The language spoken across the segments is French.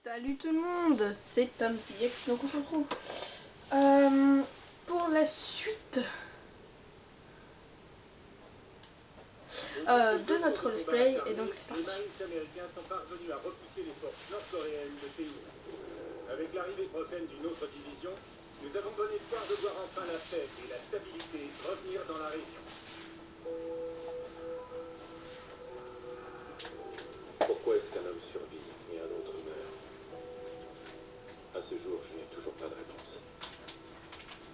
Salut tout le monde, c'est TomZX, donc on se retrouve pour la suite de notre let's play, et donc c'est parti. Les Marines américains sont parvenus à repousser les forces nord-coréennes de Séoul. Avec l'arrivée prochaine d'une autre division, nous avons bon espoir de voir enfin la paix et la stabilité revenir dans la région. Pourquoi est-ce qu'un homme survit et un autre meurt? À ce jour, je n'ai toujours pas de réponse.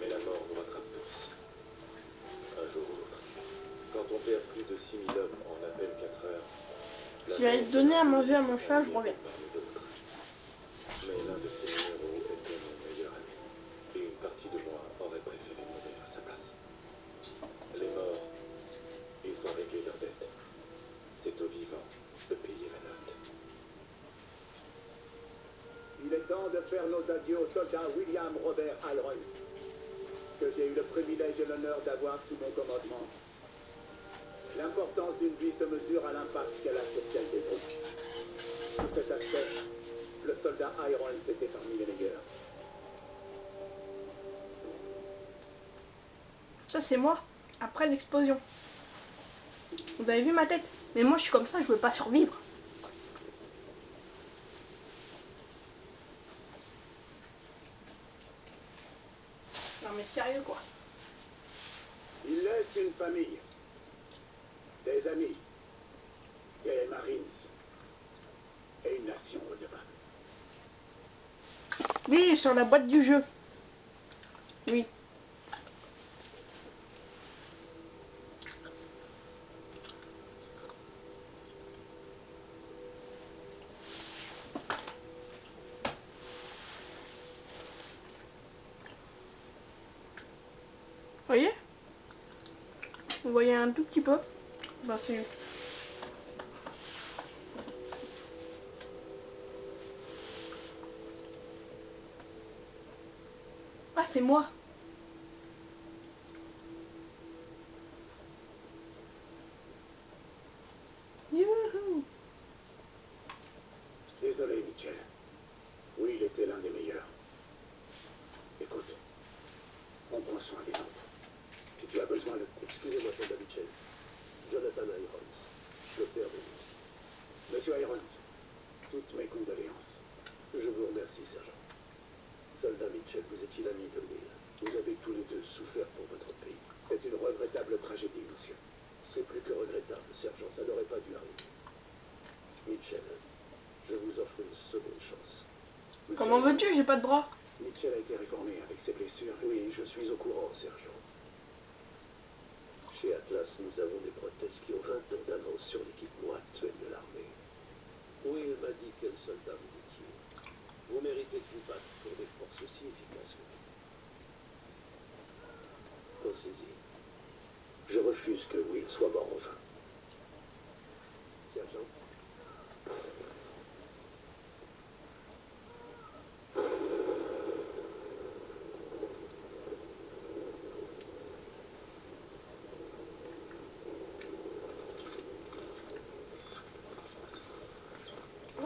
Mais la mort nous rattrape tous. Un jour ou l'autre. Quand on perd plus de 6000 hommes en à peine 4 heures... Si j'allais donner à manger à mon chat, je reviens. Mais l'un de ces numéros était mon meilleur ami. Et une partie de moi aurait préféré mourir à sa place. Les morts, ils ont réglé leurs dettes. C'est aux vivants de payer la note. Il est temps de faire nos adieux au soldat William Robert Irons, que j'ai eu le privilège et l'honneur d'avoir sous mon commandement. L'importance d'une vie se mesure à l'impact qu'elle a sur celle des autres. Sur cet aspect, le soldat Irons était parmi les meilleurs. Ça c'est moi, après l'explosion. Vous avez vu ma tête? Mais moi je suis comme ça, je veux pas survivre. Non mais sérieux quoi. Il laisse une famille, des amis, des Marines et une nation redevable. Oui, sur la boîte du jeu. Oui. Voyez? Vous voyez un tout petit peu? Ben c'est... Ah c'est moi. Youhou. Désolé, Mitchell. Oui, il était l'un des meilleurs. Écoute, on prend soin des nôtres. Si tu as besoin de... Excusez-moi, soldat Mitchell. Jonathan Irons, le père de Nick. Monsieur Irons, toutes mes condoléances. Je vous remercie, sergent. Soldat Mitchell, vous étiez l'ami de Will. Vous avez tous les deux souffert pour votre pays. C'est une regrettable tragédie, monsieur. C'est plus que regrettable, sergent. Ça n'aurait pas dû arriver. Mitchell, je vous offre une seconde chance. Comment veux-tu? J'ai pas de bras. Mitchell a été réformé avec ses blessures. Oui, je suis au courant, sergent. Chez Atlas, nous avons des prothèses qui ont 20 ans d'avance sur l'équipement actuel de l'armée. Will m'a dit quel soldat vous étiez. Vous méritez de vous battre pour des forces aussi efficaces que vous. Pensez-y. Je refuse que Will soit mort en vain. Sergent.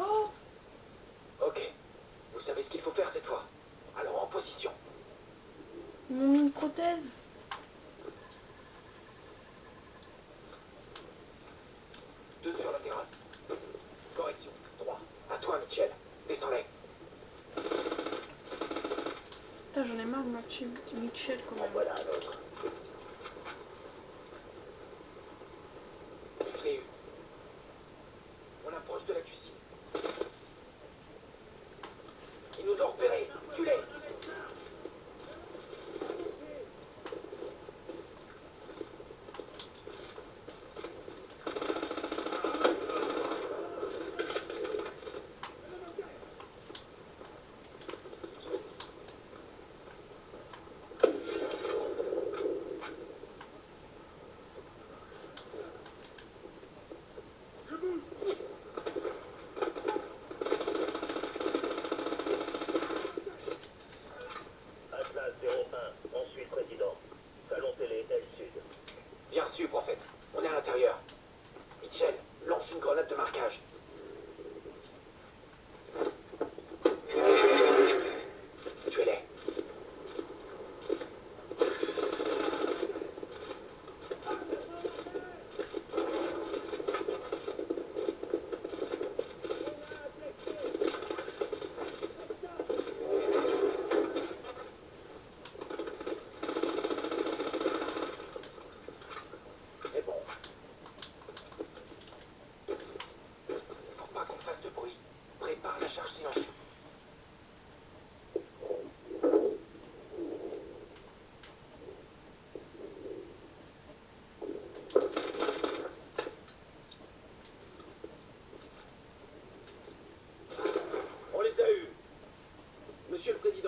Oh, Ok, vous savez ce qu'il faut faire cette fois. Alors en position. une prothèse. Deux sur la terrasse. Correction. 3. À toi, Mitchell. Descends-les. Putain, j'en ai marre de Mitchell quand En même. voilà un autre. Réu. On approche de la cuisine. Ils nous ont repérés. Tue-les.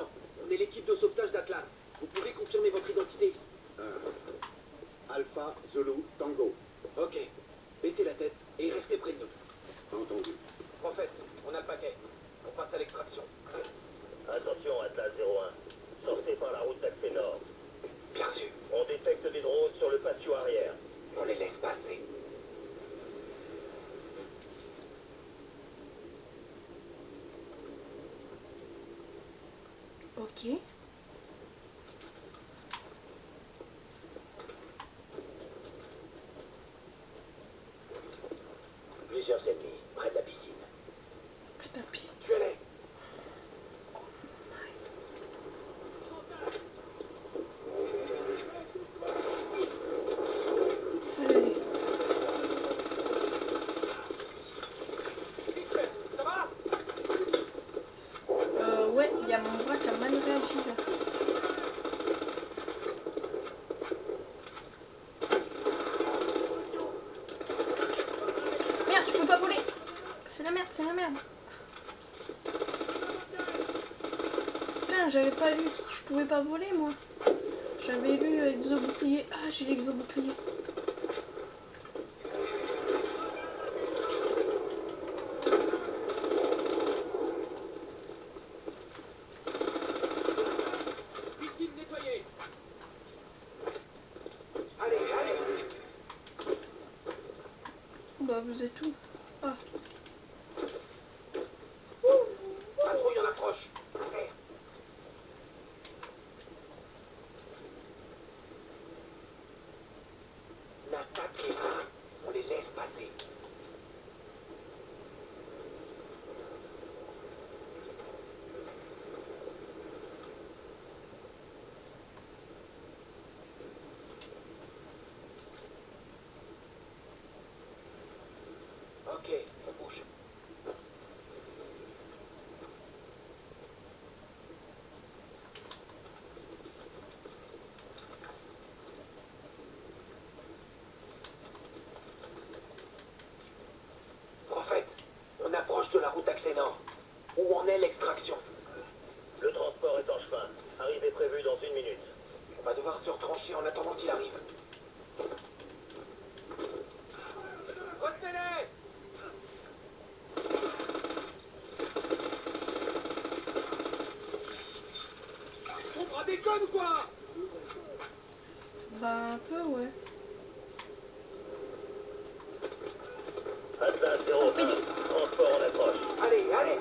Lieutenant. On est l'équipe de sauvetage d'Atlas. Vous pouvez confirmer votre identité? Alpha, Zulu, Tango. Ok. Baissez la tête et restez près de nous. Entendu. Prophète, on a le paquet. On passe à l'extraction. Attention, Atlas 01. Sortez par la route d'accès nord. Bien sûr. On détecte des drones sur le patio arrière. On les laisse passer. Ok. Plusieurs ennemis, près de la piscine. Putain, pis. Tuez-les. Allez. Ça va? Ouais, il y a mon bras qui a mal réagi là. Merde, je peux pas voler. C'est la merde, c'est la merde. Putain, j'avais pas lu que je pouvais pas voler moi. J'avais lu exo-bouclier. Ah, j'ai l'exo-bouclier. Piscine nettoyée. Allez, allez. Bah, vous êtes où? Ah. Patrouille en approche. Merde. N'attaquez pas. On les laisse passer. Ok, on bouge. Prophète, on approche de la route d'accès nord. Où en est l'extraction? Le transport est en chemin. Arrivée prévue dans 1 minute. On va devoir se retrancher en attendant qu'il arrive. Retenez-les! On prend des connes ou quoi? Bah, un peu, ouais. Atlas 01. Transport en approche. Allez, allez!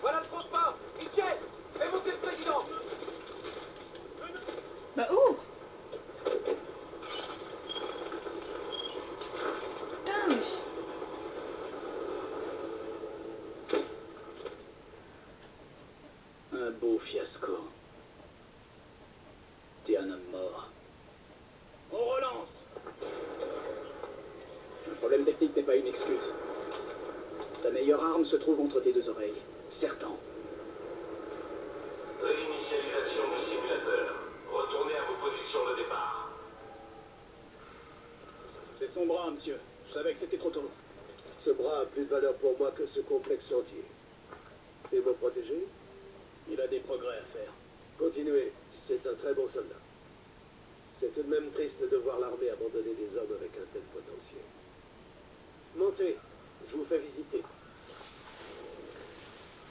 Voilà le transport! Michel! Fais monter le président! Bah, ouvre! Putain, mais... Un beau fiasco. T'es un homme mort. On relance. Un problème technique n'est pas une excuse. Ta meilleure arme se trouve entre tes deux oreilles. Certain. Réinitialisation du simulateur. Retournez à vos positions de départ. C'est son bras, monsieur. Je savais que c'était trop tôt. Ce bras a plus de valeur pour moi que ce complexe entier. Et vous protéger? Il a des progrès à faire. Continuez, c'est un très bon soldat. C'est tout de même triste de voir l'armée abandonner des hommes avec un tel potentiel. Montez, je vous fais visiter.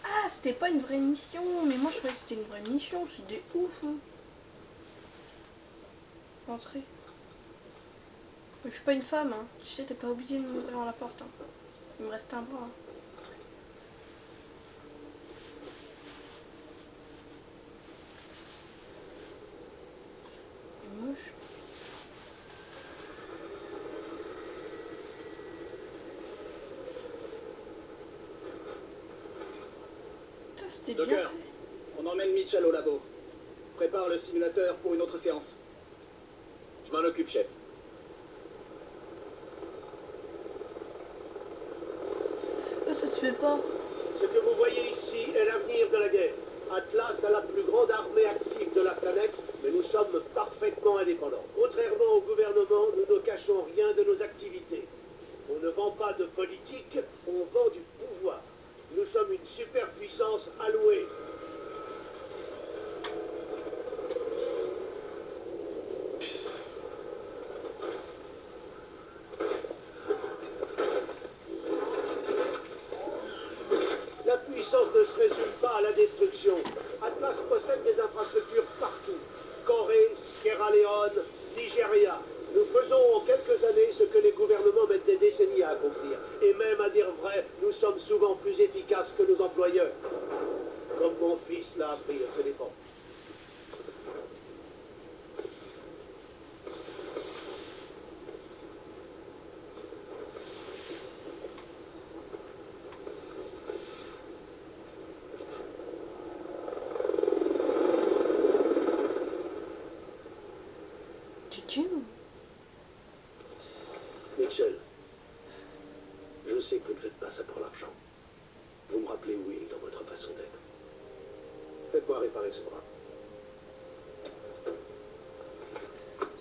Ah, c'était pas une vraie mission. Mais moi, je croyais que c'était une vraie mission. C'est des ouf. Hein. Entrez. Mais je suis pas une femme, hein. Tu sais, t'es pas obligé de m'ouvrir la porte. Hein. Il me reste un bras. Hein. C'est moche. Putain, c'était bien Docker, fait. on emmène Mitchell au labo. Prépare le simulateur pour une autre séance. Je m'en occupe, chef. Oh, ça se fait pas. Ce que vous voyez ici est l'avenir de la guerre. Atlas a la plus grande armée active de la planète, mais nous sommes parfaitement indépendants. Contrairement au gouvernement, nous ne cachons rien de nos activités. On ne vend pas de politique, on vend du pouvoir. Nous sommes une superpuissance allouée. La puissance ne se résume pas à la destruction. Atlas possède des infrastructures partout. Corée, Sierra Leone, Nigeria. Nous faisons en quelques années ce que les gouvernements mettent des décennies à accomplir. Et même à dire vrai, nous sommes souvent plus efficaces que nos employeurs. Comme mon fils l'a appris à ses dépens. Mitchell, je sais que vous ne faites pas ça pour l'argent. Vous me rappelez Will dans votre façon d'être. Faites-moi réparer ce bras.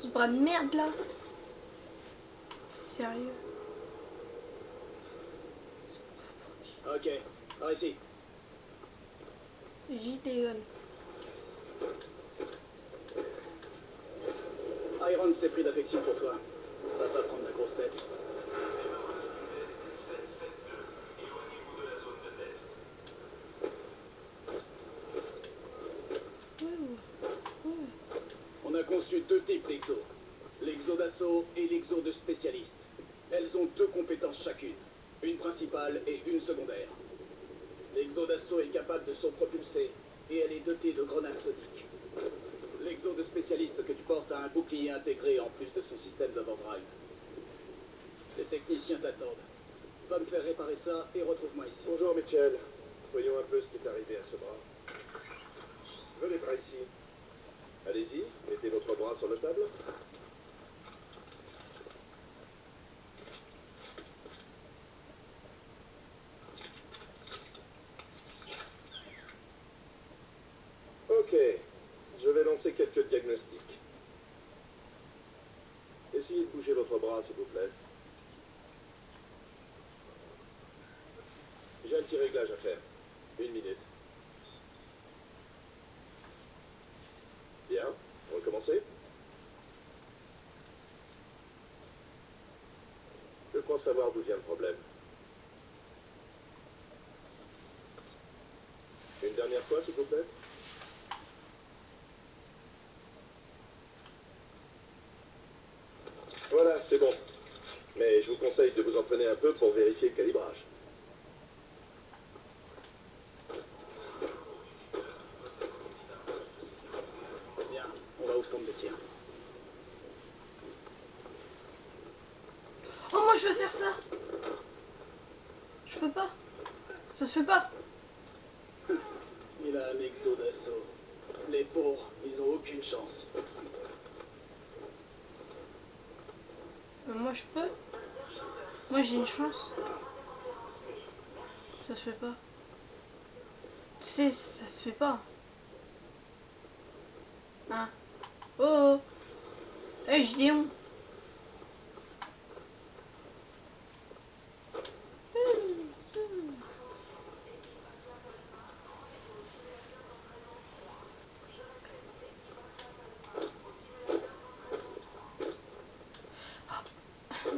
Ce bras de merde là. Sérieux. Ok, par ici. Gideon. Iron s'est pris d'affection pour toi. Va pas prendre la grosse tête. On a conçu deux types d'exos. L'exo d'assaut et l'exo de spécialiste. Elles ont deux compétences chacune. Une principale et une secondaire. L'exo d'assaut est capable de s'autopropulser et elle est dotée de grenades soniques. L'exo de spécialiste que tu portes a un bouclier intégré en plus de son système d'overdrive. Les techniciens t'attendent. Va me faire réparer ça et retrouve-moi ici. Bonjour Mitchell. Voyons un peu ce qui est arrivé à ce bras. Venez par ici. Allez-y, mettez votre bras sur la table. Ok, je vais lancer quelques diagnostics. Essayez de bouger votre bras, s'il vous plaît. J'ai un petit réglage à faire. 1 minute. Bien, recommencez. Je crois savoir d'où vient le problème. Une dernière fois, s'il vous plaît. Voilà, c'est bon. Mais je vous conseille de vous entraîner un peu pour vérifier le calibrage. Bien, on va au stand de tir. Oh, moi je veux faire ça. Je peux pas. Ça se fait pas. Il a un exo d'assaut. Les pauvres, ils ont aucune chance. Mais moi je peux. Moi j'ai une chance. Ça se fait pas. Tu sais, ça se fait pas. Hein. Oh. Eh, Gideon.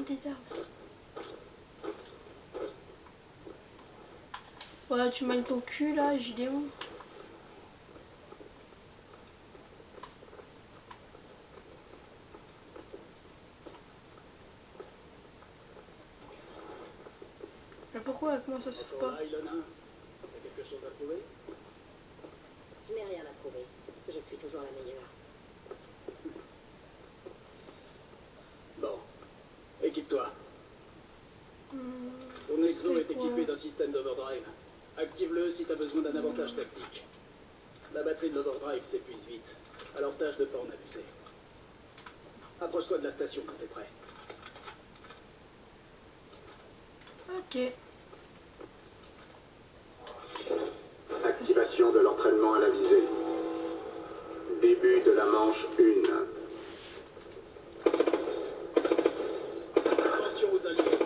Des armes. Ouais, tu manies ton cul là, Gideon. Mais pourquoi avec moi ça se fait Encore pas? là, Ilona, t'as quelque chose à prouver? Je n'ai rien à prouver. Je suis toujours la meilleure. Bon, équipe-toi. Hmm, Ton exo est c'est quoi? équipé d'un système d'overdrive. Active-le si t'as besoin d'un avantage tactique. La batterie de l'overdrive s'épuise vite, alors tâche de pas en abuser. Approche-toi de la station quand t'es prêt. Ok. Activation de l'entraînement à la visée. Début de la manche 1. Attention aux alliés.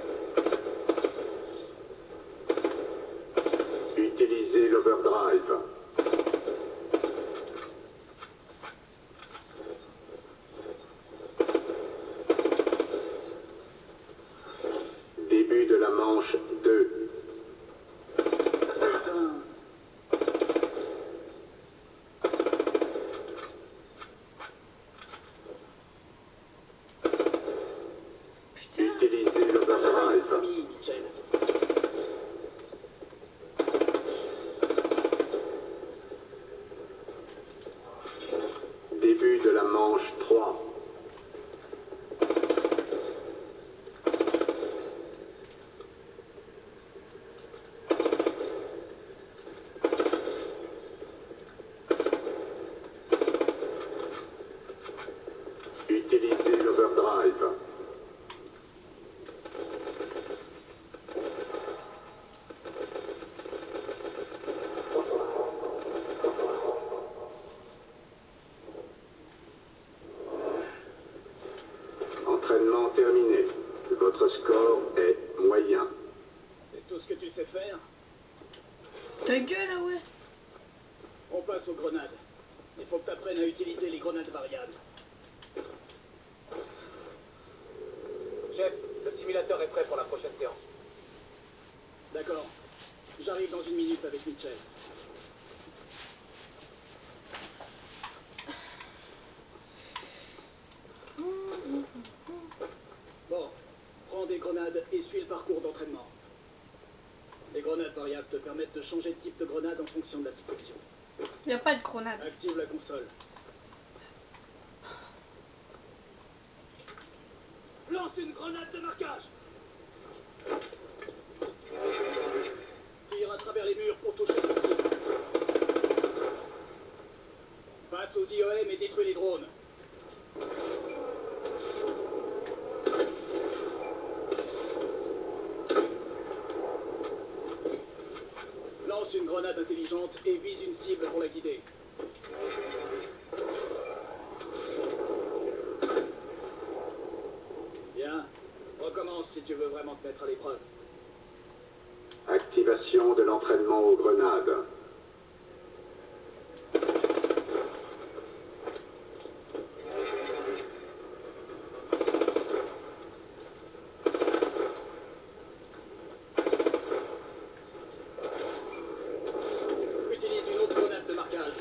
terminé. Votre score est moyen. C'est tout ce que tu sais faire? Ta gueule, ah ouais. On passe aux grenades. Il faut que tu apprennes à utiliser les grenades variables. Chef, le simulateur est prêt pour la prochaine séance. D'accord. J'arrive dans 1 minute avec Mitchell. Bon, prends des grenades et suis le parcours d'entraînement. Les grenades variables te permettent de changer de type de grenade en fonction de la situation. Il n'y a pas de grenade. Active la console. Lance une grenade de marquage. Tire à travers les murs pour toucher son cible. Passe aux IEM et détruis les drones. Lance une grenade intelligente et vise une cible pour la guider. Bien. Recommence si tu veux vraiment te mettre à l'épreuve. Activation de l'entraînement aux grenades. Utilise une autre grenade de marquage.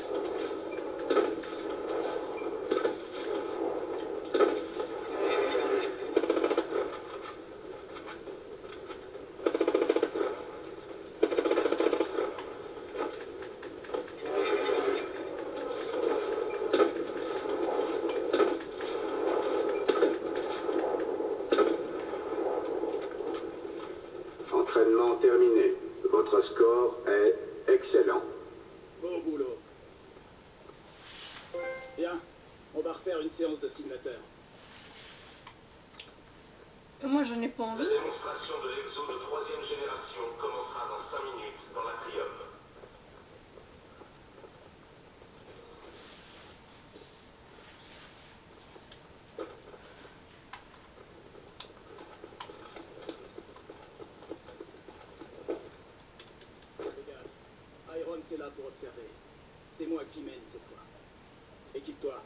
Entraînement terminé. Votre score est excellent. Bon boulot. Bien. On va refaire une séance de simulateur. Moi, j'en ai pas envie. La démonstration de l'exo de 3e génération commencera dans 5 minutes dans l'atrium. Les gars, Iron c'est là pour observer. C'est moi qui mène cette fois. Équipe-toi.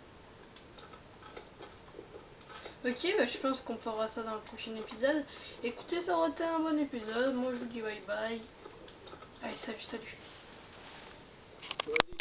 Ok, bah, je pense qu'on fera ça dans le prochain épisode. Écoutez, ça aurait été un bon épisode. Moi, je vous dis bye bye. Allez, salut, salut. Vas-y.